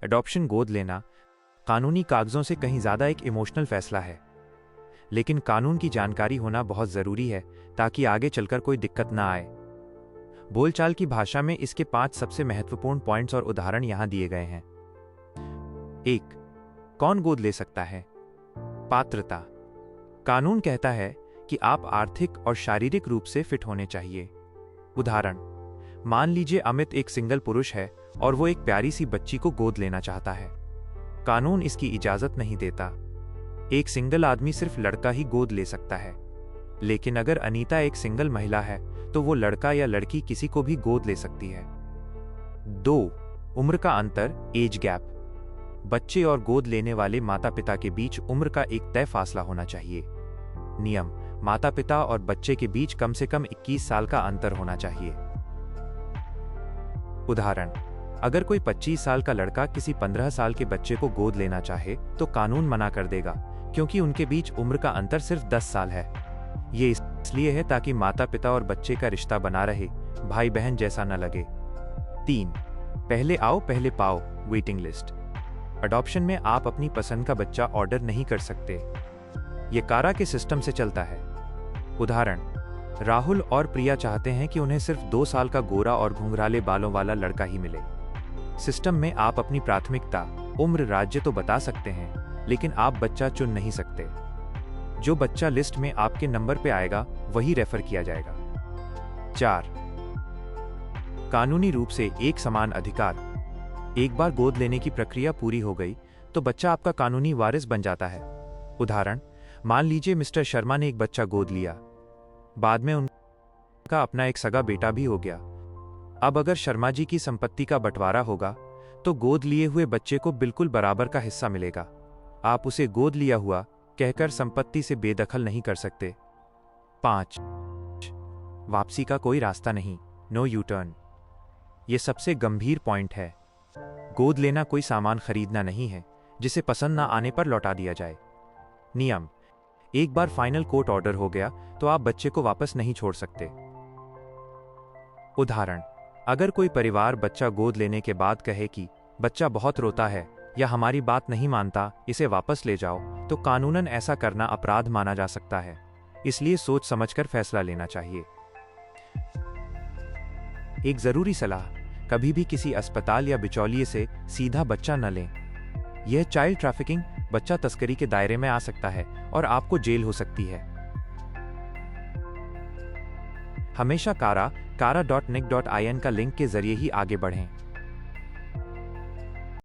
Adoption गोद लेना कानूनी कागजों से कहीं ज़्यादा एक इमोशनल फैसला है, लेकिन कानून की जानकारी होना बहुत ज़रूरी है ताकि आगे चलकर कोई दिक्कत ना आए। बोलचाल की भाषा में इसके 5 सबसे महत्वपूर्ण पॉइंट्स और उदाहरण यहां दिए गए हैं। 1. कौन गोद ले सकता है? पात्रता। कानून कहता है कि आप आर्थिक और शारीरिक रूप से फिट होने चाहिए। उदाहरण, मान लीजिए अमित एक सिंगल पुरुष है और वो एक प्यारी सी बच्ची को गोद लेना चाहता है। कानून इसकी इजाजत नहीं देता। एक सिंगल आदमी सिर्फ लड़का ही गोद ले सकता है, लेकिन अगर अनीता एक सिंगल महिला है तो वो लड़का या लड़की किसी को भी गोद ले सकती है। 2. उम्र का अंतर, एज गैप। बच्चे और गोद लेने वाले माता पिता के बीच उम्र का एक तय फासला होना चाहिए। नियम, माता पिता और बच्चे के बीच कम से कम 21 साल का अंतर होना चाहिए। उदाहरण, अगर कोई 25 साल का लड़का किसी 15 साल के बच्चे को गोद लेना चाहे तो कानून मना कर देगा, क्योंकि उनके बीच उम्र का अंतर सिर्फ 10 साल है। ये इसलिए है ताकि माता पिता और बच्चे का रिश्ता बना रहे, भाई बहन जैसा न लगे। 3. पहले आओ पहले पाओ, वेटिंग लिस्ट। अडॉप्शन में आप अपनी पसंद का बच्चा ऑर्डर नहीं कर सकते। ये कारा के सिस्टम से चलता है। उदाहरण, राहुल और प्रिया चाहते हैं कि उन्हें सिर्फ 2 साल का गोरा और घुंघराले बालों वाला लड़का ही मिले। सिस्टम में आप अपनी प्राथमिकता, उम्र, राज्य तो बता सकते हैं, लेकिन आप बच्चा चुन नहीं सकते। जो बच्चा लिस्ट में आपके नंबर पे आएगा वही रेफर किया जाएगा। 4. कानूनी रूप से एक समान अधिकार। एक बार गोद लेने की प्रक्रिया पूरी हो गई तो बच्चा आपका कानूनी वारिस बन जाता है। उदाहरण, मान लीजिए मिस्टर शर्मा ने एक बच्चा गोद लिया, बाद में उनका अपना एक सगा बेटा भी हो गया। अब अगर शर्मा जी की संपत्ति का बंटवारा होगा तो गोद लिए हुए बच्चे को बिल्कुल बराबर का हिस्सा मिलेगा। आप उसे गोद लिया हुआ कहकर संपत्ति से बेदखल नहीं कर सकते। 5. वापसी का कोई रास्ता नहीं, नो यू टर्न। यह सबसे गंभीर पॉइंट है। गोद लेना कोई सामान खरीदना नहीं है जिसे पसंद ना आने पर लौटा दिया जाए। नियम, एक बार फाइनल कोर्ट ऑर्डर हो गया तो आप बच्चे को वापस नहीं छोड़ सकते। उदाहरण, अगर कोई परिवार बच्चा गोद लेने के बाद कहे कि बच्चा बहुत रोता है या हमारी बात नहीं मानता, इसे वापस ले जाओ, तो कानूनन ऐसा करना अपराध माना जा सकता है। इसलिए सोच समझकर फैसला लेना चाहिए। एक जरूरी सलाह, कभी भी किसी अस्पताल या बिचौलिए से सीधा बच्चा न लें। यह चाइल्ड ट्रैफिकिंग, बच्चा तस्करी के दायरे में आ सकता है और आपको जेल हो सकती है। हमेशा kara.nic.in का लिंक के जरिए ही आगे बढ़ें।